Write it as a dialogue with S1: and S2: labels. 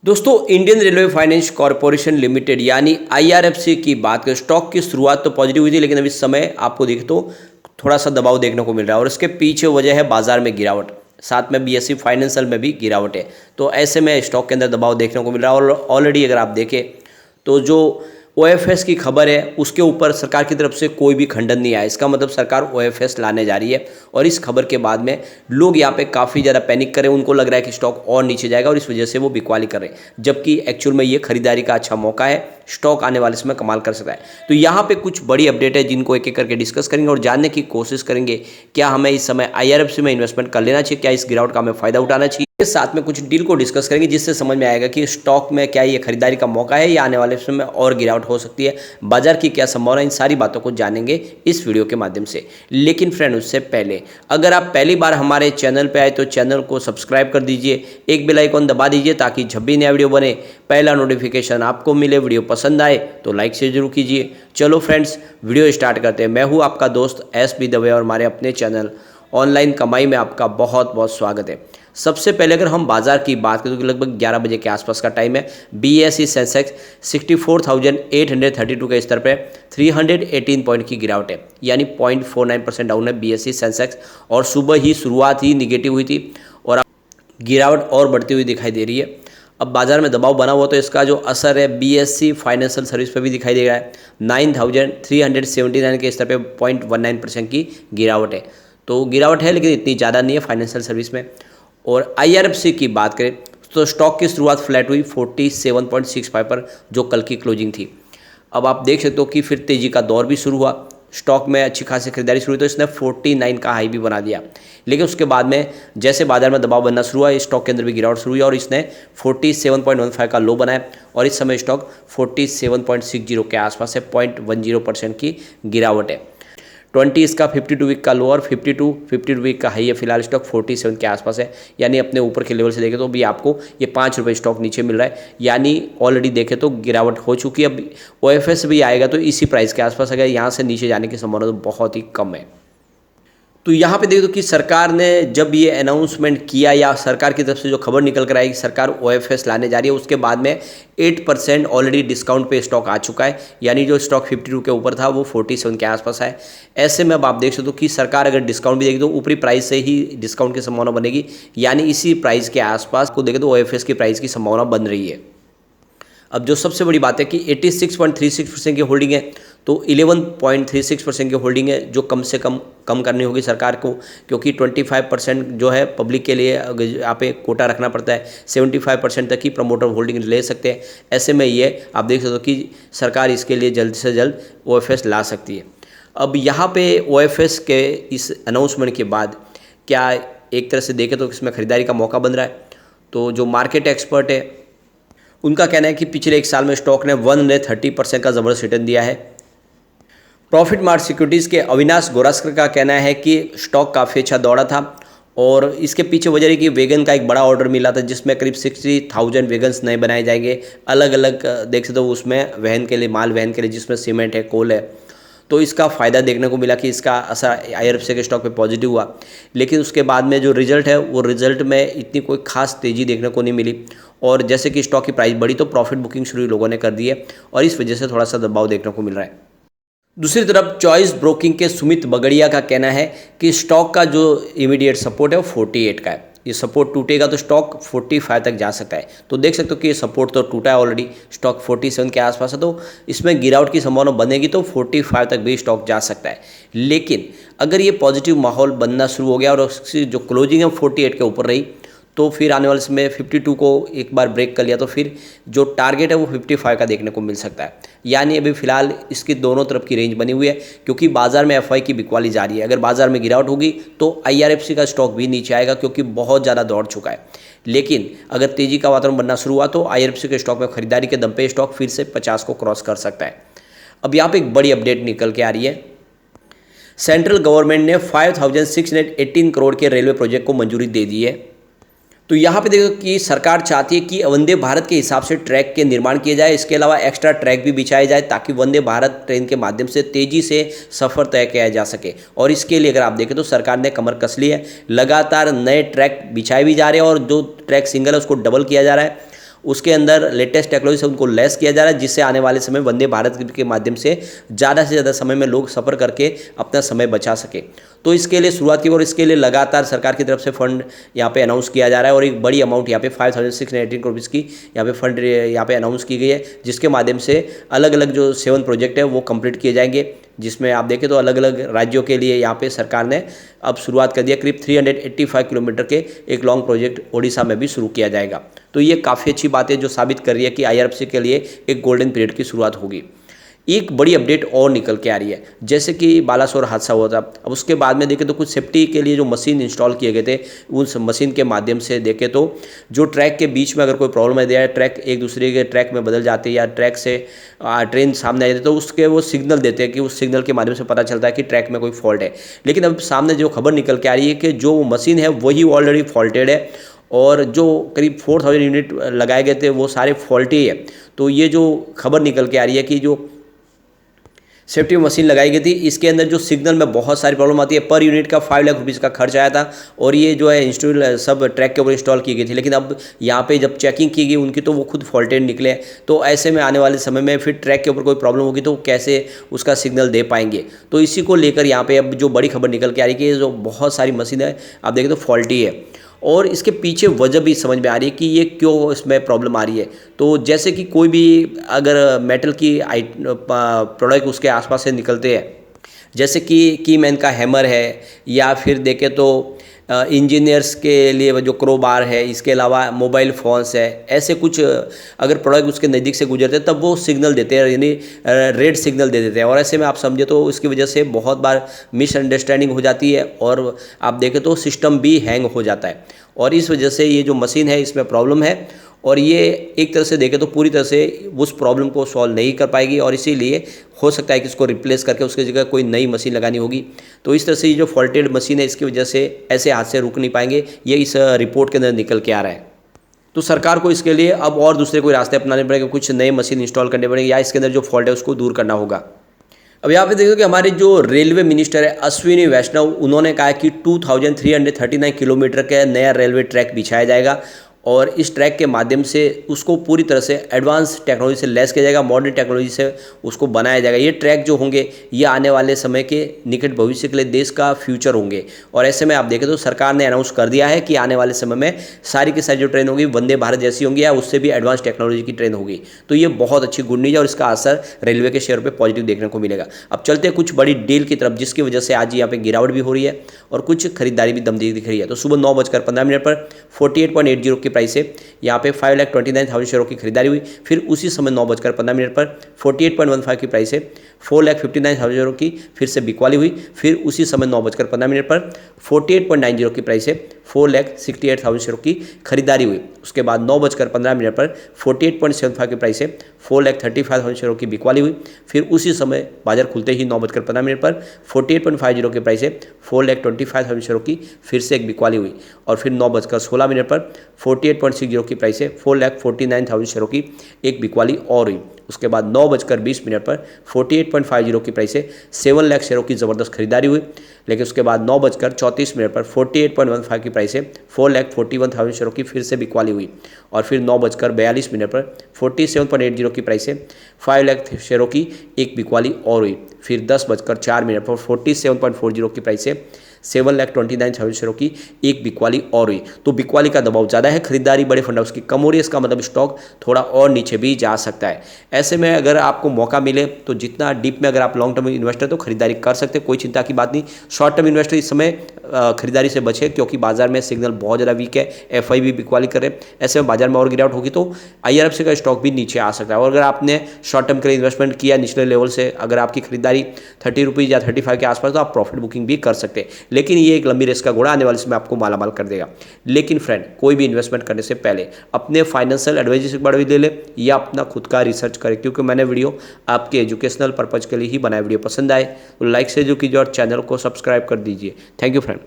S1: दोस्तों, Indian railway finance corporation limited यानी IRFC की बात करें, स्टॉक की शुरुआत तो पॉजिटिव हुई थी, लेकिन अभी इस समय आपको देखें तो थोड़ा सा दबाव देखने को मिल रहा है और इसके पीछे वजह है बाजार में गिरावट, साथ में बीएसई फाइनेंशियल में भी गिरावट है। तो ऐसे में स्टॉक के अंदर दबाव देखने को मिल रहा है और ऑलरेडी अगर आप देखें तो जो ओएफएस की खबर है उसके ऊपर सरकार की तरफ से कोई भी खंडन नहीं आया। इसका मतलब सरकार ओएफएस लाने जा रही है और इस खबर के बाद में लोग यहाँ पे काफ़ी ज़्यादा पैनिक कर रहे हैं। उनको लग रहा है कि स्टॉक और नीचे जाएगा और इस वजह से वो बिकवाली कर रहे हैं, जबकि एक्चुअल में ये खरीदारी का अच्छा मौका है। स्टॉक आने वाले समय कमाल कर सकता है। तो यहाँ पे कुछ बड़ी अपडेट है जिनको एक एक करके डिस्कस करेंगे और जानने की कोशिश करेंगे क्या हमें इस समय आईआरएफसी में इन्वेस्टमेंट कर लेना चाहिए, क्या इस गिरावट का हमें फायदा उठाना चाहिए। साथ में कुछ डील को डिस्कस करेंगे जिससे समझ में आएगा कि स्टॉक में क्या ये खरीदारी का मौका है या आने वाले समय में और गिरावट हो सकती है, बाजार की क्या संभावना, इन सारी बातों को जानेंगे इस वीडियो के माध्यम से। लेकिन फ्रेंड, उससे पहले अगर आप पहली बार हमारे चैनल पे आए तो चैनल को सब्सक्राइब कर दीजिए, एक बेल आइकॉन दबा दीजिए ताकि जब भी नया वीडियो बने पहला नोटिफिकेशन आपको मिले। वीडियो पसंद आए तो लाइक से जरूर कीजिए। चलो फ्रेंड्स, वीडियो स्टार्ट करते हैं। मैं हूँ आपका दोस्त एस.बी. दवे और हमारे अपने चैनल ऑनलाइन कमाई में आपका बहुत बहुत स्वागत है। सबसे पहले अगर हम बाजार की बात करें तो लगभग 11 बजे के आसपास का टाइम है। बीएसई सेंसेक्स 64,832 के स्तर पे 318 पॉइंट की गिरावट है, यानी 0.49% डाउन है बीएसई सेंसेक्स। और सुबह ही शुरुआत ही निगेटिव हुई थी और गिरावट और बढ़ती हुई दिखाई दे रही है। अब बाजार में दबाव बना हुआ तो इसका जो असर है बीएसई फाइनेंशियल सर्विस पे भी दिखाई दे रहा है। 9,379 के स्तर पे 0.19% की गिरावट है। तो गिरावट है लेकिन इतनी ज़्यादा नहीं है फाइनेंशियल सर्विस में। और आईआरएफसी की बात करें तो स्टॉक की शुरुआत फ्लैट हुई 47.65 पर, जो कल की क्लोजिंग थी। अब आप देख सकते हो कि फिर तेज़ी का दौर भी शुरू हुआ, स्टॉक में अच्छी खासी खरीदारी शुरू हुई तो इसने 49 का हाई भी बना दिया। लेकिन उसके बाद में जैसे बाजार में दबाव बनना शुरू हुआ, स्टॉक के अंदर भी गिरावट शुरू हुई और इसने 47.15 का लो बनाया और इस समय स्टॉक 47.60 के आसपास है। 0.10% की गिरावट है। 20 इसका 52 वीक का लो और 52 वीक का हाई है। फिलहाल स्टॉक 47 के आसपास है, यानी अपने ऊपर के लेवल से देखें तो भी आपको ये 5 रुपये स्टॉक नीचे मिल रहा है, यानी ऑलरेडी देखें तो गिरावट हो चुकी है। अब ओएफएस भी आएगा तो इसी प्राइस के आसपास, अगर यहाँ से नीचे जाने की संभावना तो बहुत ही कम है। तो यहाँ पे देखो कि सरकार ने जब ये अनाउंसमेंट किया या सरकार की तरफ से जो खबर निकल कर आई कि सरकार ओएफएस लाने जा रही है, उसके बाद में 8% ऑलरेडी डिस्काउंट पे स्टॉक आ चुका है, यानी जो स्टॉक 52 के ऊपर था वो 47 के आसपास है। ऐसे में अब आप देख सकते हो कि सरकार अगर डिस्काउंट भी देगी तो ऊपरी प्राइस से ही डिस्काउंट की संभावना बनेगी, यानी इसी प्राइस के आसपास को देखें तो ओएफएस की प्राइस की संभावना बन रही है। अब जो सबसे बड़ी बात है कि 86.36% की होल्डिंग है, तो 11.36% की होल्डिंग है जो कम से कम करनी होगी सरकार को, क्योंकि 25% जो है पब्लिक के लिए यहाँ पे कोटा रखना पड़ता है। 75% तक की प्रमोटर होल्डिंग ले सकते हैं। ऐसे में ये आप देख सकते हो कि सरकार इसके लिए जल्द से जल्द ओएफएस ला सकती है। अब यहाँ पे ओएफएस के इस अनाउंसमेंट के बाद क्या एक तरह से देखें तो इसमें खरीदारी का मौका बन रहा है। तो जो मार्केट एक्सपर्ट है उनका कहना है कि पिछले एक साल में स्टॉक ने 130% का ज़बरदस्त रिटर्न दिया है। प्रॉफिट मार्ट सिक्योरिटीज़ के अविनाश गोरास्कर का कहना है कि स्टॉक काफ़ी अच्छा दौड़ा था और इसके पीछे वजह है कि वेगन का एक बड़ा ऑर्डर मिला था जिसमें करीब 60,000 वेगन्स नए बनाए जाएंगे। अलग अलग देख सकते हो उसमें वहन के लिए, माल वहन के लिए, जिसमें सीमेंट है, कोल है। तो इसका फ़ायदा देखने को मिला कि इसका असर आईआरएफसी के स्टॉक पे पॉजिटिव हुआ। लेकिन उसके बाद में जो रिजल्ट है वो रिजल्ट में इतनी कोई खास तेज़ी देखने को नहीं मिली और जैसे कि स्टॉक की प्राइस बढ़ी तो प्रॉफिट बुकिंग शुरू लोगों ने कर दी है और इस वजह से थोड़ा सा दबाव देखने को मिल रहा है। दूसरी तरफ चॉइस ब्रोकिंग के सुमित बगड़िया का कहना है कि स्टॉक का जो इमीडिएट सपोर्ट है वो 48 का है। ये सपोर्ट टूटेगा तो स्टॉक 45 तक जा सकता है। तो देख सकते हो कि ये सपोर्ट तो टूटा है ऑलरेडी, स्टॉक 47 के आसपास है, तो इसमें गिरावट की संभावना बनेगी तो 45 तक भी स्टॉक जा सकता है। लेकिन अगर ये पॉजिटिव माहौल बनना शुरू हो गया और उसकी जो क्लोजिंग है 48 के ऊपर रही तो फिर आने वाले समय 52 को एक बार ब्रेक कर लिया तो फिर जो टारगेट है वो 55 का देखने को मिल सकता है। यानी अभी फिलहाल इसकी दोनों तरफ की रेंज बनी हुई है क्योंकि बाजार में एफआई की बिकवाली जारी है। अगर बाजार में गिरावट होगी तो आईआरएफसी का स्टॉक भी नीचे आएगा क्योंकि बहुत ज़्यादा दौड़ चुका है। लेकिन अगर तेज़ी का वातावरण बनना शुरू हुआ तो आईआरएफसी के स्टॉक में खरीदारी के दम पे स्टॉक फिर से 50 को क्रॉस कर सकता है। अब यहाँ पर एक बड़ी अपडेट निकल के आ रही है। सेंट्रल गवर्नमेंट ने 5,618 करोड़ के रेलवे प्रोजेक्ट को मंजूरी दे दी है। तो यहाँ पे देखो कि सरकार चाहती है कि वंदे भारत के हिसाब से ट्रैक के निर्माण किए जाए, इसके अलावा एक्स्ट्रा ट्रैक भी बिछाए जाए ताकि वंदे भारत ट्रेन के माध्यम से तेज़ी से सफ़र तय किया जा सके। और इसके लिए अगर आप देखें तो सरकार ने कमर कस ली है, लगातार नए ट्रैक बिछाए भी जा रहे हैं और जो ट्रैक सिंगल है उसको डबल किया जा रहा है उसके अंदर लेटेस्ट टेक्नोलॉजी से उनको लेस किया जा रहा है, जिससे आने वाले समय वंदे भारत के माध्यम से ज़्यादा समय में लोग सफ़र करके अपना समय बचा सके। तो इसके लिए शुरुआत की और इसके लिए लगातार सरकार की तरफ से फंड यहाँ पे अनाउंस किया जा रहा है और एक बड़ी अमाउंट यहाँ पे 5,618 करोड़ रुपीज़ की यहाँ पे फंड यहाँ पे अनाउंस की गई है, जिसके माध्यम से अलग अलग जो 7 प्रोजेक्ट है वो कंप्लीट किए जाएंगे। जिसमें आप देखें तो अलग अलग राज्यों के लिए यहाँ पे सरकार ने अब शुरुआत कर दिया। करीब 385 किलोमीटर के एक लॉन्ग प्रोजेक्ट ओडिशा में भी शुरू किया जाएगा। तो ये काफ़ी अच्छी बात है जो साबित कर रही है कि IRFC के लिए एक गोल्डन पीरियड की शुरुआत होगी। एक बड़ी अपडेट और निकल के आ रही है, जैसे कि बालासोर हादसा हुआ था, अब उसके बाद में देखें तो कुछ सेफ्टी के लिए जो मशीन इंस्टॉल किए गए थे, उस मशीन के माध्यम से देखें तो जो ट्रैक के बीच में अगर कोई प्रॉब्लम है या ट्रैक एक दूसरे के ट्रैक में बदल जाते हैं या ट्रैक से ट्रेन सामने आ जाती है तो उसके वो सिग्नल देते हैं कि उस सिग्नल के माध्यम से पता चलता है कि ट्रैक में कोई फॉल्ट है। लेकिन अब सामने जो खबर निकल के आ रही है कि जो मशीन है वही ऑलरेडी फॉल्टेड है और जो करीब 4,000 यूनिट लगाए गए थे वो सारे फॉल्टी है। तो ये जो खबर निकल के आ रही है कि जो सेफ्टी मशीन लगाई गई थी इसके अंदर जो सिग्नल में बहुत सारी प्रॉब्लम आती है, पर यूनिट का 5 लाख रुपीज़ का खर्च आया था और ये जो है इंस्टॉल सब ट्रैक के ऊपर इंस्टॉल की गई थी। लेकिन अब यहाँ पे जब चेकिंग की गई उनकी तो वो खुद फॉल्टेड निकले। तो ऐसे में आने वाले समय में फिर ट्रैक के ऊपर कोई प्रॉब्लम होगी तो कैसे उसका सिग्नल दे पाएंगे। तो इसी को लेकर यहाँ पे अब जो बड़ी खबर निकल के आ रही है कि जो बहुत सारी मशीन है आप देखें तो फॉल्टी है और इसके पीछे वजह भी समझ में आ रही है कि ये क्यों इसमें प्रॉब्लम आ रही है। तो जैसे कि कोई भी अगर मेटल की प्रोडक्ट उसके आसपास से निकलते हैं, जैसे कि कीमैन का हैमर है या फिर देखें तो इंजीनियर्स के लिए जो क्रोबार है, इसके अलावा मोबाइल फ़ोन्स है, ऐसे कुछ अगर प्रोडक्ट उसके नज़दीक से गुजरते हैं तब वो सिग्नल देते हैं, यानी रेड सिग्नल दे देते हैं। और ऐसे में आप समझे तो इसकी वजह से बहुत बार मिसअंडरस्टैंडिंग हो जाती है और आप देखें तो सिस्टम भी हैंग हो जाता है और इस वजह से ये जो मशीन है इसमें प्रॉब्लम है और ये एक तरह से देखें तो पूरी तरह से उस प्रॉब्लम को सॉल्व नहीं कर पाएगी और इसीलिए हो सकता है कि इसको रिप्लेस करके उसकी जगह कोई नई मशीन लगानी होगी। तो इस तरह से ये जो फॉल्टेड मशीन है इसकी वजह से ऐसे हादसे रुक नहीं पाएंगे, ये इस रिपोर्ट के अंदर निकल के आ रहा है। तो सरकार को इसके लिए अब और दूसरे कोई रास्ते अपनाने पड़ेंगे, कुछ नए मशीन इंस्टॉल करने पड़ेंगे या इसके अंदर जो फॉल्ट है उसको दूर करना होगा। अब यहाँ पे देखो कि हमारे जो रेलवे मिनिस्टर है अश्विनी वैष्णव, उन्होंने कहा कि 2339 किलोमीटर का नया रेलवे ट्रैक बिछाया जाएगा और इस ट्रैक के माध्यम से उसको पूरी तरह से एडवांस टेक्नोलॉजी से लैस किया जाएगा, मॉडर्न टेक्नोलॉजी से उसको बनाया जाएगा। ये ट्रैक जो होंगे ये आने वाले समय के निकट भविष्य के लिए देश का फ्यूचर होंगे और ऐसे में आप देखें तो सरकार ने अनाउंस कर दिया है कि आने वाले समय में सारी की सारी जो ट्रेन होगी वंदे भारत जैसी होंगी या उससे भी एडवांस टेक्नोलॉजी की ट्रेन होगी। तो ये बहुत अच्छी गुड न्यूज़ है और इसका असर रेलवे के शेयर पर पॉजिटिव देखने को मिलेगा। अब चलते हैं कुछ बड़ी डील की तरफ जिसकी वजह से आज यहाँ पे गिरावट भी हो रही है और कुछ खरीदारी भी दमदी दिख रही है। तो सुबह 9:15 पर 48.80 की प्राइस से यहाँ पे 5,29,000 शेयरों की खरीदारी हुई। फिर उसी समय 9:15 पर 48.15 की प्राइस से 4,59,000 शेयरों की फिर से बिकवाली हुई। फिर उसी समय 9:15 पर 48.90 की प्राइस से 4,68,000 शेयरों की खरीदारी हुई। उसके बाद 9:15 पर 48.75 की प्राइस से 4,35,000 शेयरों की बिकवाली हुई। फिर उसी समय बाजार खुलते ही 9:15 पर 48.50 की प्राइस से 4,25,000 शेयरों की फिर से एक बिकवाली हुई और फिर 9:16 पर 48.60 की प्राइस से 4,49,000 शेयरों की एक बिकवाली और हुई। उसके बाद 9:20 पर 48.50 की प्राइस से 7 लाख शेयरों की ज़बरदस्त खरीदारी हुई। लेकिन उसके बाद 9:34 पर 48.15 की प्राइस से 4,41,000 शेयरों की फिर से बिकवाली हुई और फिर 9:42 पर 47.80 की प्राइस से 5 लाख शेयरों की एक बिकवाली और हुई। फिर 10:04 पर 47.40 की प्राइस से 7,29,000 शेयरों की एक बिकवाली और हुई। तो बिकवाली का दबाव ज़्यादा है, खरीदारी बड़े फंड हाउस की कम हो रही है, इसका मतलब स्टॉक थोड़ा और नीचे भी जा सकता है। ऐसे में अगर आपको मौका मिले तो जितना डीप में अगर आप लॉन्ग टर्म इन्वेस्टर तो खरीदारी कर सकते हैं, कोई चिंता की बात नहीं। शॉर्ट टर्म इन्वेस्टर इस समय खरीदारी से बचे क्योंकि बाजार में सिग्नल बहुत ज़्यादा वीक है, एफआई भी बिकवाली कर रहे हैं। ऐसे में बाजार में और गिरावट होगी तो IRFC का स्टॉक भी नीचे आ सकता है। और अगर आपने शॉर्ट टर्म के लिए इन्वेस्टमेंट किया निचले लेवल से, अगर आपकी खरीदारी 30 रुपीज़ या 35 के आसपास तो आप प्रॉफिट बुकिंग भी कर सकते हैं। लेकिन ये एक लंबी रेस का घोड़ा आने वाले समय आपको मालामाल कर देगा। लेकिन फ्रेंड, कोई भी इन्वेस्टमेंट करने से पहले अपने फाइनेंशियल एडवाइजर से बड़ा भी ले ले या अपना खुद का रिसर्च करें, क्योंकि मैंने वीडियो आपके एजुकेशनल पर्पज के लिए ही बनाया। वीडियो पसंद आए तो लाइक से जो कीजिए और चैनल को सब्सक्राइब कर दीजिए। Thank you friend.